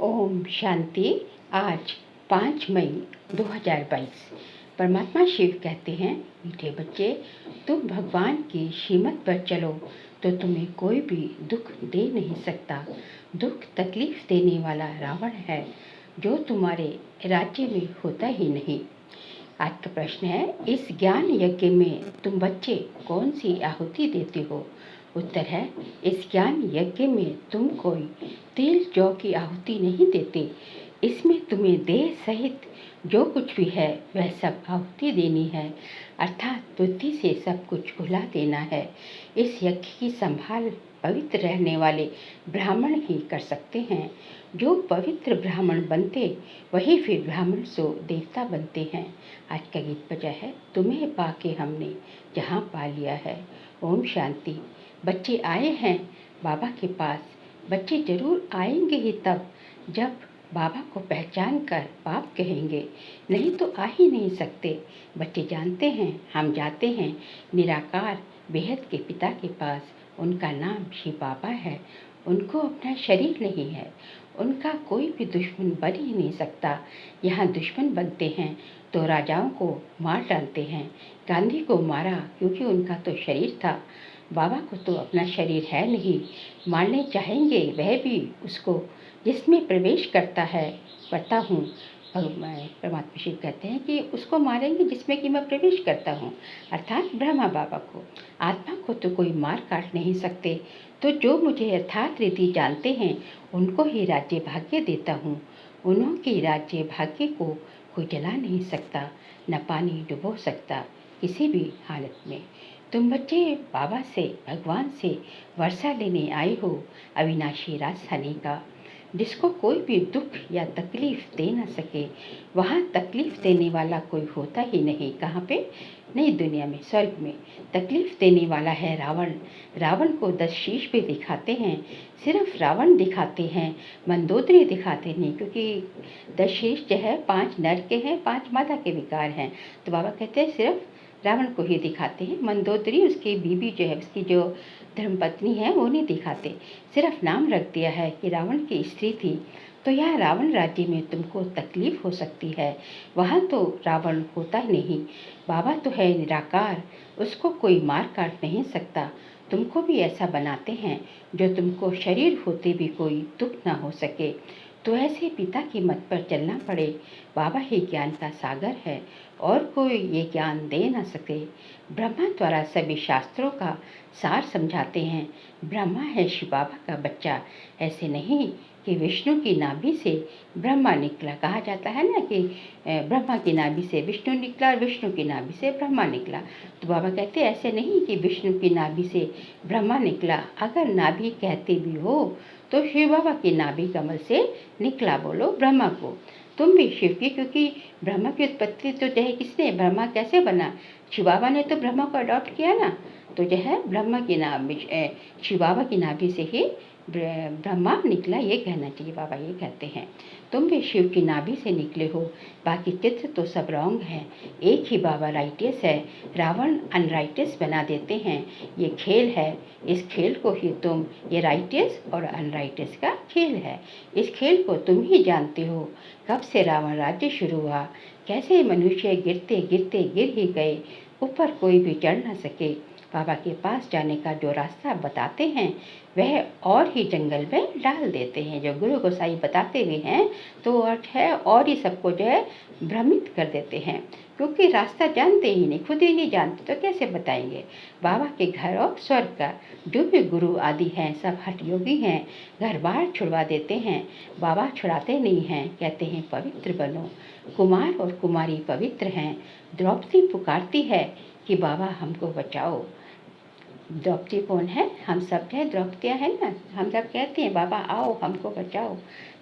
ओम शांति। आज 5 मई 2022। परमात्मा शिव कहते हैं, मीठे बच्चे, तुम भगवान की श्रीमत पर चलो तो तुम्हें कोई भी दुख दे नहीं सकता। दुख तकलीफ देने वाला रावण है जो तुम्हारे राज्य में होता ही नहीं। आज का प्रश्न है, इस ज्ञान यज्ञ में तुम बच्चे कौन सी आहुति देते हो? उत्तर है, इस ज्ञान यज्ञ में तुम कोई तिल जौ की आहुति नहीं देते। इसमें तुम्हें देह सहित जो कुछ भी है वह सब आहुति देनी है, अर्थात बुद्धि से सब कुछ भुला देना है। इस यज्ञ की संभाल पवित्र रहने वाले ब्राह्मण ही कर सकते हैं। जो पवित्र ब्राह्मण बनते वही फिर ब्राह्मण सो देवता बनते हैं। आज का गीत बजा है, तुम्हें पाके हमने जहाँ पा लिया है। ओम शांति। बच्चे आए हैं बाबा के पास, बच्चे जरूर आएंगे ही तब जब बाबा को पहचान कर बाप कहेंगे, नहीं तो आ ही नहीं सकते। बच्चे जानते हैं हम जाते हैं निराकार बेहद के पिता के पास। उनका नाम शिव बाबा है। उनको अपना शरीर नहीं है, उनका कोई भी दुश्मन बन ही नहीं सकता। यहाँ दुश्मन बनते हैं तो राजाओं को मार डालते हैं। गांधी को मारा क्योंकि उनका तो शरीर था, बाबा को तो अपना शरीर है नहीं। मारने चाहेंगे वह भी उसको जिसमें प्रवेश करता हूँ। परमात्मा शिव कहते हैं कि उसको मारेंगे जिसमें कि मैं प्रवेश करता हूँ, अर्थात ब्रह्मा बाबा को। आत्मा को तो कोई मार काट नहीं सकते। तो जो मुझे यथार्थ रीति जानते हैं उनको ही राज्य भाग्य देता हूँ। उन्होंने राज्य भाग्य को कोई जला नहीं सकता, न पानी डुबो सकता किसी भी हालत में। तुम बच्चे बाबा से, भगवान से वर्षा लेने आए हो अविनाशी राजधानी का, जिसको कोई भी दुख या तकलीफ दे न सके। वहाँ तकलीफ देने वाला कोई होता ही नहीं। कहाँ पे? नई दुनिया में, स्वर्ग में। तकलीफ देने वाला है रावण। रावण को 10 शीश भी दिखाते हैं, सिर्फ रावण दिखाते हैं, मंदोदरी दिखाते नहीं, क्योंकि 10 शीश जो है 5 नर के हैं, 5 मादा के विकार हैं। तो बाबा कहते हैं सिर्फ रावण को ही दिखाते हैं। मंदोदरी उसकी बीवी जो है, उसकी जो धर्मपत्नी है, वो नहीं दिखाते। सिर्फ नाम रख दिया है कि रावण की स्त्री थी। तो यह रावण राज्य में तुमको तकलीफ हो सकती है, वहाँ तो रावण होता ही नहीं। बाबा तो है निराकार, उसको कोई मार काट नहीं सकता। तुमको भी ऐसा बनाते हैं जो तुमको शरीर होते भी कोई दुख ना हो सके। तो ऐसे पिता की मत पर चलना पड़े। बाबा ही ज्ञान का सागर है और कोई ये ज्ञान दे ना सके। ब्रह्मा द्वारा सभी शास्त्रों का सार समझाते हैं। ब्रह्मा है शिव बाबा का बच्चा। ऐसे नहीं कि विष्णु की नाभि से ब्रह्मा निकला। कहा जाता है ना कि ब्रह्मा की नाभि से विष्णु निकला और विष्णु की नाभि से ब्रह्मा निकला। तो बाबा कहते हैं ऐसे नहीं कि विष्णु की नाभि से ब्रह्मा निकला। अगर नाभि कहते भी हो तो शिव बाबा की नाभि कमल से निकला बोलो ब्रह्मा को। तुम भी शिव की, क्योंकि ब्रह्मा की उत्पत्ति तो जो है किसने, ब्रह्मा कैसे बना? शिव बाबा ने तो ब्रह्मा को अडॉप्ट किया ना। तो जो है ब्रह्मा की नाभि, शिव बाबा की नाभि से ही ब्रह्मा निकला, ये कहना चाहिए। बाबा ये कहते हैं तुम भी शिव की नाभि से निकले हो, बाकी चित्र तो सब रॉन्ग है। एक ही बाबा राइटियस है, रावण अनराइटियस बना देते हैं। ये खेल है, इस खेल को ही तुम, ये राइटियस और अनराइटियस का खेल है, इस खेल को तुम ही जानते हो। कब से रावण राज्य शुरू हुआ, कैसे मनुष्य गिरते गिरते गिर ही गए, ऊपर कोई भी चढ़ न सके। बाबा के पास जाने का जो रास्ता बताते हैं वह और ही जंगल में डाल देते हैं। जो गुरु गोसाई बताते भी हैं तो अर्थ है और ही सबको जो है भ्रमित कर देते हैं, क्योंकि रास्ता जानते ही नहीं, खुद ही नहीं जानते तो कैसे बताएंगे। बाबा के घर और स्वर्ग का जो भी गुरु आदि हैं सब हठ योगी हैं, घर बार छुड़वा देते हैं। बाबा छुड़ाते नहीं हैं, कहते हैं पवित्र बनो। कुमार और कुमारी पवित्र हैं। द्रौपदी पुकारती है कि बाबा हमको बचाओ। द्रौपदी कौन है? हम सब जो है द्रौपदियाँ हैं ना। हम सब कहते हैं बाबा आओ हमको बचाओ।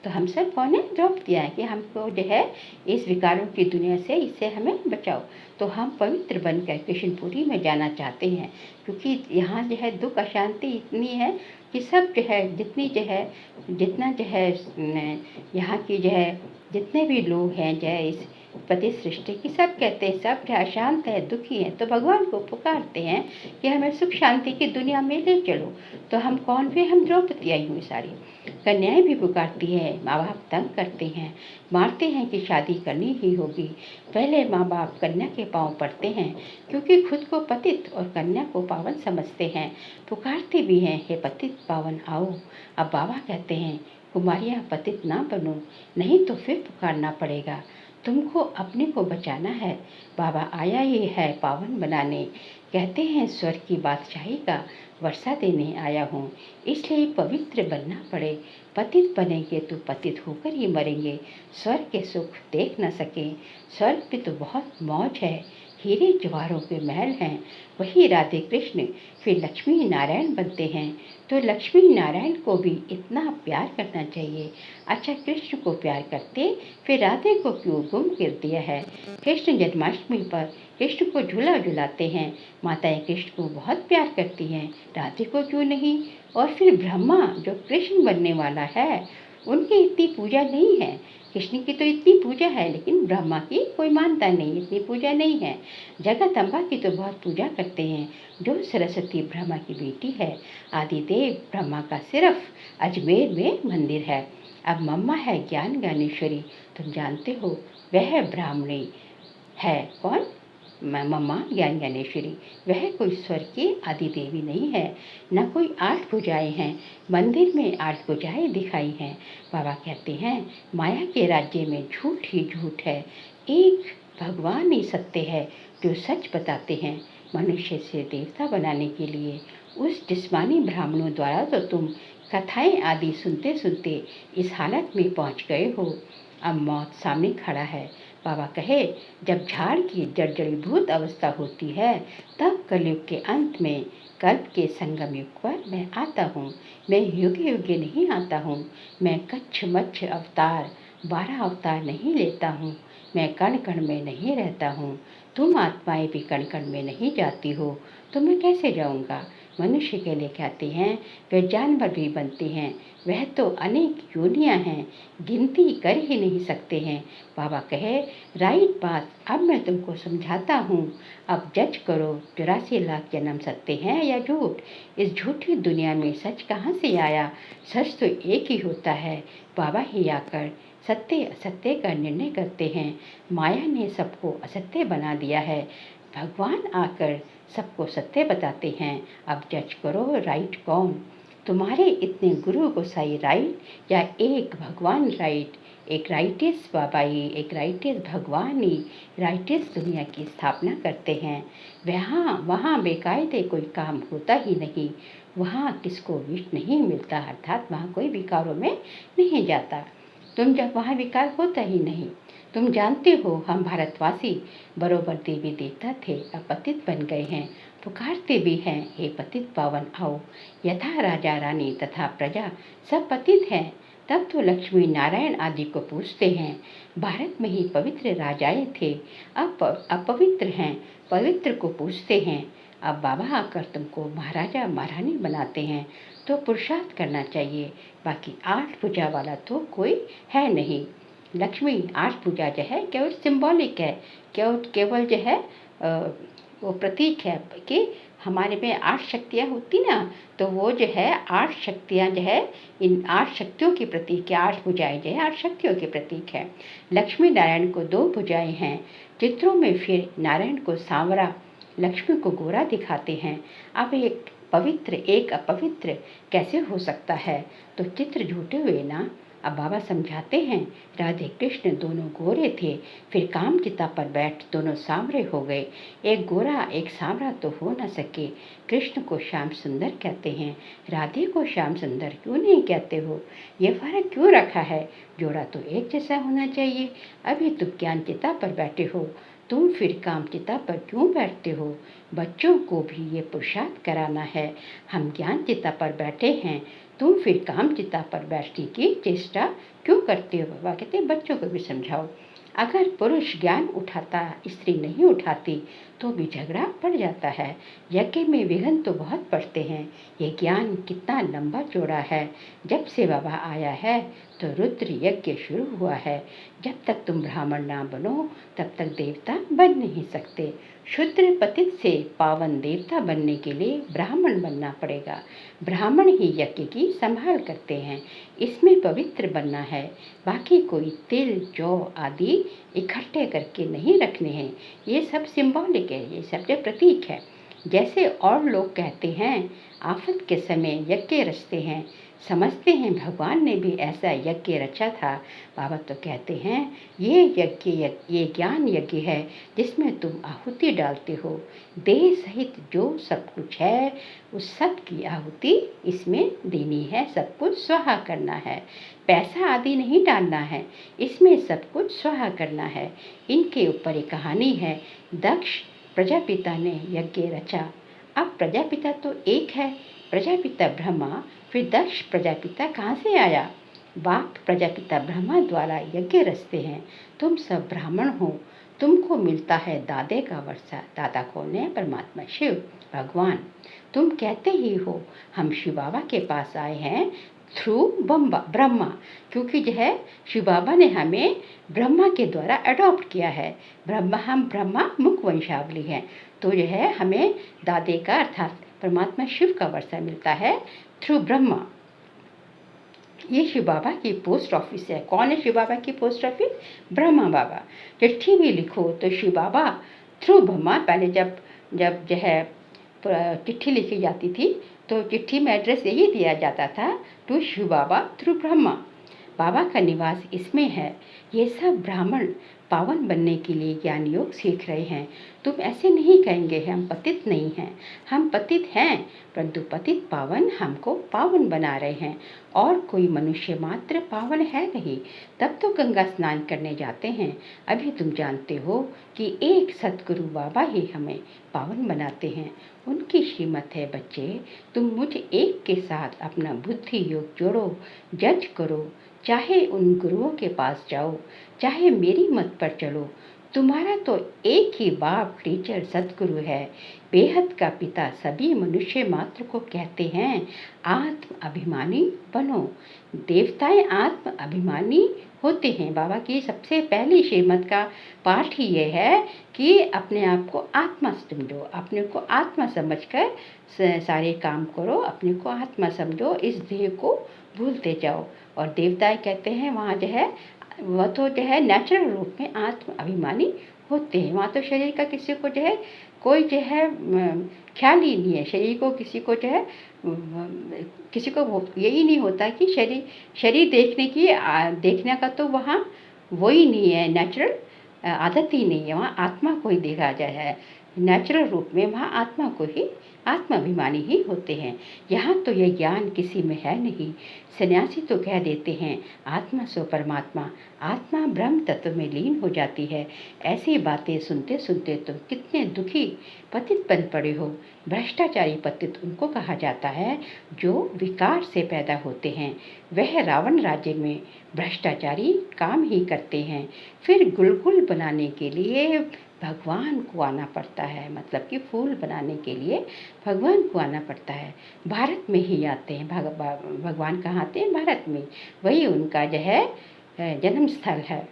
तो हम सब कौन है? द्रौपदियाँ हैं कि हमको जो है इस विकारों की दुनिया से, इससे हमें बचाओ। तो हम पवित्र बनकर कृष्णपुरी में जाना चाहते हैं, क्योंकि यहाँ जो है दुख अशांति इतनी है कि सब जो है जितना जो है यहाँ की जो है जितने भी लोग हैं जो है इस पति सृष्टि की सब कहते हैं सब क्या अशांत है, दुखी हैं, तो भगवान को पुकारते हैं कि हमें सुख शांति की दुनिया में ले चलो। तो हम कौन भी, हम द्रौपदी आई हुई सारी। कन्याएं भी पुकारती है, माँ बाप तंग करते हैं, मारते हैं कि शादी करनी ही होगी। पहले माँ बाप कन्या के पाँव पड़ते हैं, क्योंकि खुद को पतित और कन्या को पावन समझते हैं। पुकारते भी हैं, हे पतित पावन आओ। अब बाबा कहते हैं, कुमारियाँ पतित ना बनो, नहीं तो फिर पुकारना पड़ेगा। तुमको अपने को बचाना है, बाबा आया ही है पावन बनाने। कहते हैं स्वर्ग की बादशाही का वर्षा देने आया हूँ, इसलिए पवित्र बनना पड़े। पतित बनेंगे तो पतित होकर ही मरेंगे, स्वर्ग के सुख देख न सके। स्वर्ग पे तो बहुत मौज है, हीरे जवाहरों के महल हैं। वही राधे कृष्ण फिर लक्ष्मी नारायण बनते हैं, तो लक्ष्मी नारायण को भी इतना प्यार करना चाहिए। अच्छा, कृष्ण को प्यार करते फिर राधे को क्यों गुम कर दिया है। कृष्ण जन्माष्टमी पर कृष्ण को झूला झुलाते हैं, माताएं कृष्ण को बहुत प्यार करती हैं, राधे को क्यों नहीं। और फिर ब्रह्मा जो कृष्ण बनने वाला है, उनकी इतनी पूजा नहीं है। कृष्ण की तो इतनी पूजा है, लेकिन ब्रह्मा की कोई मानता नहीं, इतनी पूजा नहीं है। जगदम्बा की तो बहुत पूजा करते हैं, जो सरस्वती ब्रह्मा की बेटी है। आदिदेव ब्रह्मा का सिर्फ अजमेर में मंदिर है। अब मम्मा है ज्ञान ज्ञानेश्वरी, तुम जानते हो वह ब्राह्मणी है। कौन? मम्मा ज्ञान ज्ञानेश्वरी। वह कोई स्वर्ग की आदि देवी नहीं है, न कोई 8 भुजाएं हैं। मंदिर में 8 भुजाएं दिखाई हैं। बाबा कहते हैं माया के राज्य में झूठ ही झूठ है, एक भगवान ही सत्य है जो सच बताते हैं। मनुष्य से देवता बनाने के लिए उस जिस्मानी ब्राह्मणों द्वारा तो तुम कथाएं आदि सुनते सुनते इस हालत में पहुंच गए हो। अब मौत सामने खड़ा है। बाबा कहे जब झाड़ की जर्जरीभूत अवस्था होती है, तब कलयुग के अंत में कल्प के संगम युग पर मैं आता हूँ। मैं युगे युगे नहीं आता हूँ, मैं कच्छ मच्छ अवतार 12 अवतार नहीं लेता हूँ। मैं कण कण में नहीं रहता हूँ, तुम आत्माएं भी कण कण में नहीं जाती हो, तो मैं कैसे जाऊँगा। मनुष्य के लिए कहते हैं वे जानवर भी बनते हैं, वह तो अनेक योनियां हैं, गिनती कर ही नहीं सकते हैं। बाबा कहे राइट बात, अब मैं तुमको समझाता हूँ। अब जज करो 84 लाख जन्म सत्य हैं या झूठ। इस झूठी दुनिया में सच कहाँ से आया, सच तो एक ही होता है। बाबा ही आकर सत्य असत्य का निर्णय करते हैं। माया ने सबको असत्य बना दिया है, भगवान आकर सबको सत्य बताते हैं। अब जज करो राइट कौन, तुम्हारे इतने गुरु गोसाई राइट या एक भगवान राइट। एक राइटिस बाबा ही, एक राइटिस भगवान ही राइटिस दुनिया की स्थापना करते हैं। वहाँ बेकायदे कोई काम होता ही नहीं, वहाँ किसको विष नहीं मिलता, अर्थात वहाँ कोई विकारों में नहीं जाता। तुम जब वहाँ विकार होता ही नहीं। तुम जानते हो हम भारतवासी बरोबर देवी देवता थे, अब पतित बन गए हैं। पुकारते भी हैं हे पतित पावन आओ। यथा राजा रानी तथा प्रजा सब पतित हैं, तब तो लक्ष्मी नारायण आदि को पूजते हैं। भारत में ही पवित्र राजाएं थे, अब अपवित्र हैं, पवित्र को पूजते हैं। अब बाबा आकर तुमको महाराजा महारानी बनाते हैं, तो पुरुषार्थ करना चाहिए। बाकी 8 भुजा वाला तो कोई है नहीं। लक्ष्मी 8 भुजा जो है केवल सिंबॉलिक है, केवल जो है वो प्रतीक है कि हमारे में 8 शक्तियाँ होती ना, तो वो जो है 8 शक्तियाँ जो है इन 8 शक्तियों के प्रतीक है। 8 भुजाएं जो है 8 शक्तियों के प्रतीक है। लक्ष्मी नारायण को 2 भुजाएं हैं। चित्रों में फिर नारायण को सांवरा, लक्ष्मी को गोरा दिखाते हैं। अब एक पवित्र एक अपवित्र कैसे हो सकता है, तो चित्र झूठे हुए ना। अब बाबा समझाते हैं राधे कृष्ण दोनों गोरे थे, फिर काम चिता पर बैठ दोनों सांवरे हो गए। एक गोरा एक सांवरा तो हो न सके। कृष्ण को श्याम सुंदर कहते हैं, राधे को श्याम सुंदर क्यों नहीं कहते हो, ये फर्क क्यों रखा है। जोड़ा तो एक जैसा होना चाहिए। अभी तुम ज्ञान चिता पर बैठे हो, तुम फिर काम चिता पर क्यों बैठते हो। बच्चों को भी ये पुरुषार्थ कराना है। हम ज्ञान चिता पर बैठे हैं, तुम फिर काम चिता पर बैठने की चेष्टा क्यों करते हो। बाबा कहते हैं बच्चों को भी समझाओ। अगर पुरुष ज्ञान उठाता स्त्री नहीं उठाती तो भी झगड़ा पड़ जाता है। यज्ञ में विघ्न तो बहुत पड़ते हैं। ये ज्ञान कितना लंबा चौड़ा है। जब से बाबा आया है तो रुद्र यज्ञ शुरू हुआ है। जब तक तुम ब्राह्मण ना बनो तब तक देवता बन नहीं सकते। शूद्र पतित से पावन देवता बनने के लिए ब्राह्मण बनना पड़ेगा। ब्राह्मण ही यज्ञ की संभाल करते हैं। इसमें पवित्र बनना है। बाकी कोई तिल जौ आदि इकट्ठे करके नहीं रखने हैं। ये सब सिंबॉलिक है, ये सब जो प्रतीक है। जैसे और लोग कहते हैं आफत के समय यज्ञ रचते हैं, समझते हैं भगवान ने भी ऐसा यज्ञ रचा था। बाबा तो कहते हैं ये ज्ञान यज्ञ है जिसमें तुम आहुति डालते हो। देह सहित जो सब कुछ है उस सब की आहुति इसमें देनी है, सब कुछ स्वाहा करना है। पैसा आदि नहीं डालना है, इसमें सब कुछ स्वाहा करना है। इनके ऊपर एक कहानी है। दक्ष प्रजापिता ने यज्ञ रचा। अब प्रजापिता तो एक है, प्रजापिता ब्रह्मा, फिर दक्ष प्रजापिता कहाँ से आया? बाप प्रजापिता ब्रह्मा द्वारा यज्ञ रचते हैं। तुम सब ब्राह्मण हो, तुमको मिलता है दादे का वर्षा। दादा कौन है? परमात्मा शिव भगवान। तुम कहते ही हो हम शिव बाबा के पास आए हैं थ्रू ब्रह्मा, क्योंकि जो है शिव बाबा ने हमें ब्रह्मा के द्वारा अडॉप्ट किया है। हम ब्रह्मा मुख वंशावली हैं, तो जो है हमें दादे का अर्थात परमात्मा शिव का वर्षा मिलता है थ्रू ब्रह्मा। ये शिव बाबा की पोस्ट ऑफिस है। कौन है शिव बाबा की पोस्ट ऑफिस? ब्रह्मा बाबा। चिट्ठी भी लिखो तो शिव बाबा थ्रू ब्रह्मा। पहले जब जब जो है चिट्ठी लिखी जाती थी तो चिट्ठी में एड्रेस यही दिया जाता था, टू शिव बाबा थ्रू ब्रह्मा। बाबा का निवास इसमें है। ये सब ब्राह्मण पावन बनने के लिए ज्ञान योग सीख रहे हैं। तुम ऐसे नहीं कहेंगे हम पतित नहीं हैं। हम पतित हैं, परंतु पतित पावन हमको पावन बना रहे हैं। और कोई मनुष्य मात्र पावन है नहीं, तब तो गंगा स्नान करने जाते हैं। अभी तुम जानते हो कि एक सतगुरु बाबा ही हमें पावन बनाते हैं। उनकी श्रीमत है बच्चे, तुम मुझ एक के साथ अपना बुद्धि योग जोड़ो, जज करो। चाहे उन गुरुओं के पास जाओ, चाहे मेरी मत पर चलो, तुम्हारा तो एक ही बाप टीचर सतगुरु है। बेहद का पिता सभी मनुष्य मात्र को कहते हैं आत्म अभिमानी बनो। देवताएं आत्म अभिमानी होते हैं। बाबा की सबसे पहली श्रीमत का पाठ ही ये है कि अपने आप को आत्मा समझो, अपने को आत्मा समझकर सारे काम करो, अपने को आत्मा समझो, इस देह को भूलते जाओ। और देवताएं कहते हैं वहाँ जो है वह तो जो है नेचुरल रूप में आत्म अभिमानी होते हैं। वहाँ तो शरीर का किसी को जो है कोई जो है ख्याल ही नहीं है। शरीर को किसी को जो है किसी को यही नहीं होता कि शरीर देखने का तो वहाँ वो ही नहीं है, नेचुरल आदत ही नहीं है। वहाँ आत्मा को ही देखा जाए है, नेचुरल रूप में वहाँ आत्मा को ही आत्माभिमानी ही होते हैं। यहाँ तो यह ज्ञान किसी में है नहीं। सन्यासी तो कह देते हैं आत्मा सो परमात्मा, आत्मा ब्रह्म तत्व में लीन हो जाती है। ऐसी बातें सुनते सुनते तुम कितने दुखी पतित बन पड़े हो। भ्रष्टाचारी पतित उनको कहा जाता है जो विकार से पैदा होते हैं। वह रावण राज्य में भ्रष्टाचारी काम ही करते हैं। फिर गुलगुल बनाने के लिए भगवान को आना पड़ता है, मतलब कि फूल बनाने के लिए भगवान को आना पड़ता है। भारत में ही आते हैं भगवान। कहाँ आते हैं? भारत में। वही उनका जो है जन्म स्थल है।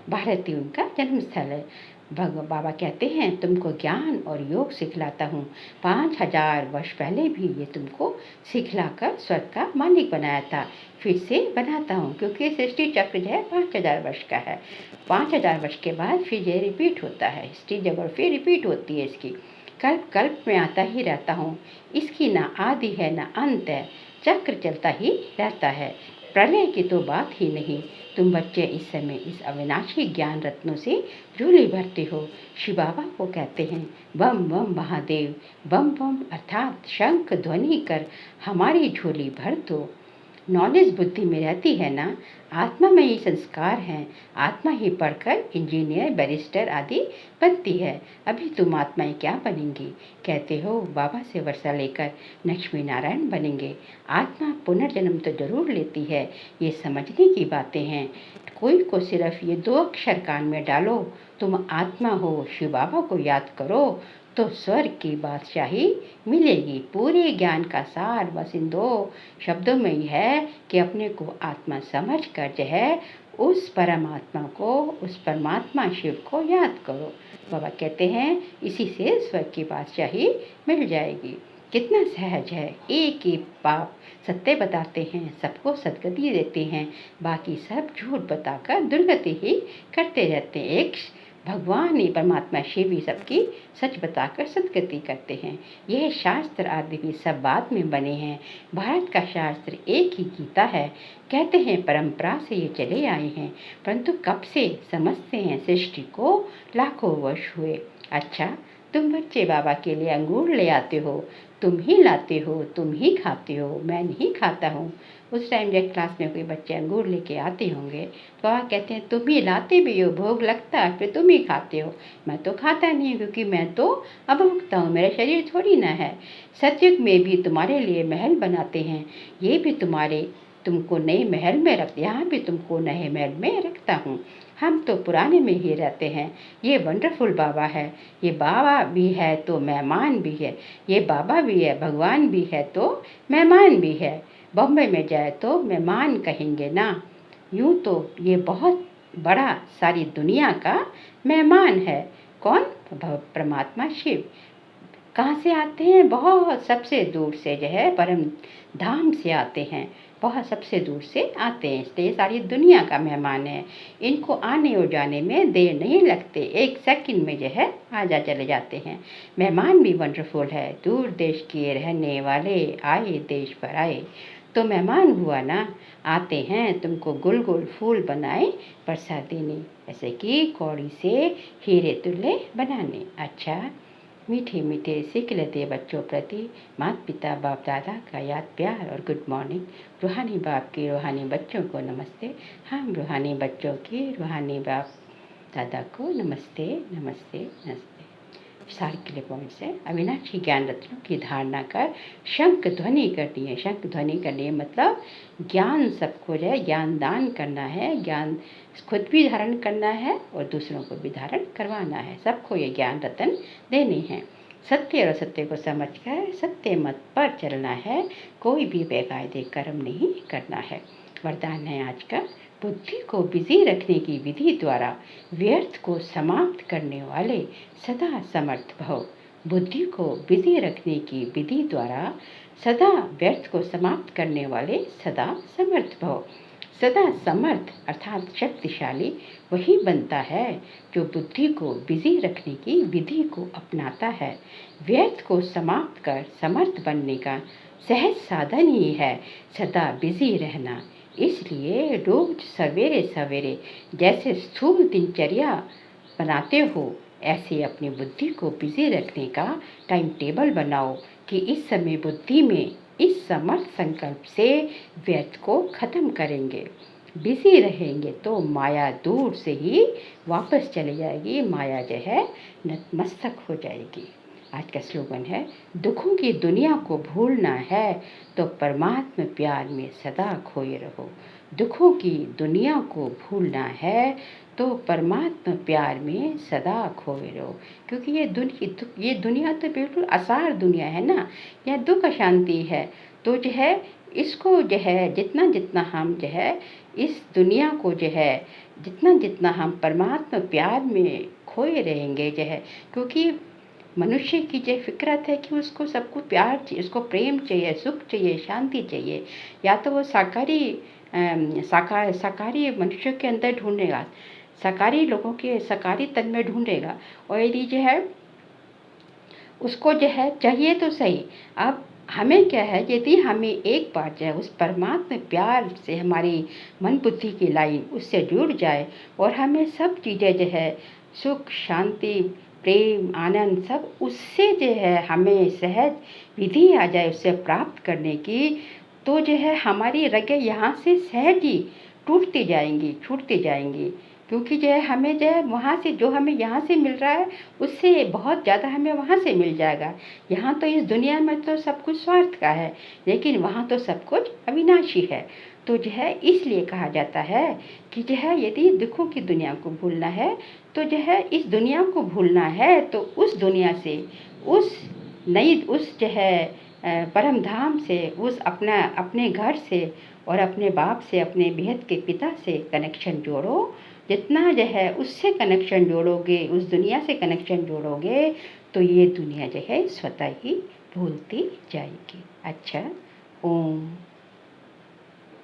भारत ही उनका जन्म स्थल है। बाबा कहते हैं तुमको ज्ञान और योग सिखलाता हूँ। 5000 वर्ष पहले भी ये तुमको सिखलाकर स्वर्ग का मालिक बनाया था। फिर से बनाता हूँ क्योंकि सृष्टि चक्र जो है 5000 वर्ष का है। 5000 वर्ष के बाद फिर ये रिपीट होता है। हिस्ट्री जब और फिर रिपीट होती है इसकी। कल्प कल्प में आता ही रहता हूँ। इसकी ना आदि है ना अंत है, चक्र चलता ही रहता है। प्रलय की तो बात ही नहीं। तुम बच्चे इस समय इस अविनाशी ज्ञान रत्नों से झोली भरते हो। शिव बाबा को कहते हैं बम बम महादेव, बम बम अर्थात शंख ध्वनि कर हमारी झोली भर दो। नॉलेज बुद्धि में रहती है ना, आत्मा में ही संस्कार हैं। आत्मा ही पढ़कर इंजीनियर बैरिस्टर आदि बनती है। अभी तुम आत्माएं क्या बनेंगी? कहते हो बाबा से वर्षा लेकर लक्ष्मी नारायण बनेंगे। आत्मा पुनर्जन्म तो जरूर लेती है, ये समझने की बातें हैं। कोई को सिर्फ ये 2 अक्षर कान में डालो, तुम आत्मा हो, शिव बाबा को याद करो, तो स्वर्ग की बादशाही मिलेगी। पूरे ज्ञान का सार बस इन 2 शब्दों में ही है कि अपने को आत्मा समझ कर जो है उस परमात्मा को, उस परमात्मा शिव को याद करो। बाबा कहते हैं इसी से स्वर्ग की बादशाही मिल जाएगी। कितना सहज है। एक ही बाप सत्य बताते हैं, सबको सदगति देते हैं, बाकी सब झूठ बताकर दुर्गति ही करते रहते हैं। एक भगवान ही, परमात्मा शिव ही सबकी सच बताकर सदगति करते हैं। यह शास्त्र आदि भी सब बाद में बने हैं। भारत का शास्त्र एक ही गीता है। कहते हैं परंपरा से ये चले आए हैं, परंतु कब से समझते हैं सृष्टि को लाखों वर्ष हुए। अच्छा, तुम बच्चे बाबा के लिए अंगूर ले आते हो, तुम ही लाते हो, तुम ही खाते हो, मैं नहीं खाता हूँ। उस टाइम जब क्लास में कोई बच्चे अंगूर लेके आते होंगे तो वह कहते हैं तुम ही लाते भी हो, भोग लगता है फिर तुम ही खाते हो। मैं तो खाता नहीं हूँ क्योंकि मैं तो अभुक्ता हूँ, मेरा शरीर थोड़ी ना है। सतयुग में भी तुम्हारे लिए महल बनाते हैं, ये भी तुमको नए महल में यहाँ भी तुमको नए महल में रखता हूँ। हम तो पुराने में ही रहते हैं। ये वंडरफुल बाबा है। ये बाबा भी है तो मेहमान भी है। ये बाबा भी है, भगवान भी है तो मेहमान भी है। बम्बई में जाए तो मेहमान कहेंगे ना। यूँ तो ये बहुत बड़ा सारी दुनिया का मेहमान है। कौन? परमात्मा शिव। कहाँ से आते हैं? बहुत सबसे दूर से जो है परम धाम से आते हैं, बहुत सबसे दूर से आते हैं, इसलिए सारी दुनिया का मेहमान है। इनको आने और जाने में देर नहीं लगते, 1 सेकंड में जो है आ जा चले जाते हैं। मेहमान भी वंडरफुल है। दूर देश के रहने वाले आए देश पर आए, तो मेहमान हुआ ना। आते हैं तुमको गुल गुल फूल बनाए प्रसाद देने, ऐसे कि कौड़ी से हीरे तुल्ले बनाने। अच्छा, मीठे मीठे सीख लेते बच्चों प्रति माता पिता बाप दादा का याद प्यार और गुड मॉर्निंग। रूहानी बाप की रूहानी बच्चों को नमस्ते। हम रूहानी बच्चों की रूहानी बाप दादा को नमस्ते नमस्ते नमस्ते। सारे के लिए पॉइंट्स है। अविनाशी ज्ञान रत्नों की धारणा कर शंख ध्वनि करनी है। शंख ध्वनि करनी है मतलब ज्ञान सबको जो है ज्ञान दान करना है, ज्ञान खुद भी धारण करना है और दूसरों को भी धारण करवाना है। सबको ये ज्ञान रतन देने हैं। सत्य और असत्य को समझकर सत्य मत पर चलना है, कोई भी बेकायदे कर्म नहीं करना है। वरदान है आज का, बुद्धि को बिजी रखने की विधि द्वारा व्यर्थ को समाप्त करने वाले सदा समर्थ भव। बुद्धि को बिजी रखने की विधि द्वारा सदा व्यर्थ को समाप्त करने वाले सदा समर्थ भव। सदा समर्थ अर्थात शक्तिशाली वही बनता है जो बुद्धि को बिजी रखने की विधि को अपनाता है। व्यर्थ को समाप्त कर समर्थ बनने का सहज साधन ही है सदा बिजी रहना। इसलिए रोज सवेरे सवेरे जैसे स्थूल दिनचर्या बनाते हो, ऐसे अपनी बुद्धि को बिजी रखने का टाइम टेबल बनाओ कि इस समय बुद्धि में इस समर्थ संकल्प से व्यर्थ को खत्म करेंगे। बिजी रहेंगे तो माया दूर से ही वापस चली जाएगी, माया जो है नतमस्तक हो जाएगी। आज का स्लोगन है, दुखों की दुनिया को भूलना है तो परमात्मा प्यार में सदा खोए रहो। दुखों की दुनिया को भूलना है तो परमात्मा प्यार में सदा खोए रहो। क्योंकि ये दुनिया तो बिल्कुल असार दुनिया है ना, यह दुख अशांति है। तो जो है इसको जो है जितना जितना हम जो है इस दुनिया को जो है जितना जितना हम परमात्मा प्यार में खोए रहेंगे जो है, क्योंकि मनुष्य की जो फितरत है कि उसको सबको प्यार चाहिए, उसको प्रेम चाहिए, सुख चाहिए, शांति चाहिए। या तो वो साकारी मनुष्य के अंदर ढूंढेगा, साकारी लोगों के साकारी तन में ढूंढेगा, और यदि जो है उसको जो है चाहिए तो सही। अब हमें क्या है, यदि हमें एक बार जो है उस परमात्मा प्यार से हमारी मन बुद्धि की लाइन उससे जुड़ जाए और हमें सब चीज़ें जो है सुख शांति प्रेम आनंद सब उससे जो है हमें सहज विधि आ जाए उससे प्राप्त करने की, तो जो है हमारी रगें यहाँ से सहज ही टूटती जाएंगी, छूटती जाएंगी। क्योंकि जो है हमें जो है वहाँ से जो हमें यहाँ से मिल रहा है उससे बहुत ज़्यादा हमें वहाँ से मिल जाएगा। यहाँ तो इस दुनिया में तो सब कुछ स्वार्थ का है, लेकिन वहाँ तो सब कुछ अविनाशी है। तो जो है इसलिए कहा जाता है कि जो है यदि दुखों की दुनिया को भूलना है तो जो है इस दुनिया को भूलना है तो उस दुनिया से उस उस जो है परम धाम से उस अपने घर से और अपने बाप से अपने बेहद के पिता से कनेक्शन जोड़ो। जितना जो है उससे कनेक्शन जोड़ोगे, उस दुनिया से कनेक्शन जोड़ोगे तो ये दुनिया जो है स्वतः ही भूलती जाएगी। अच्छा, ओम।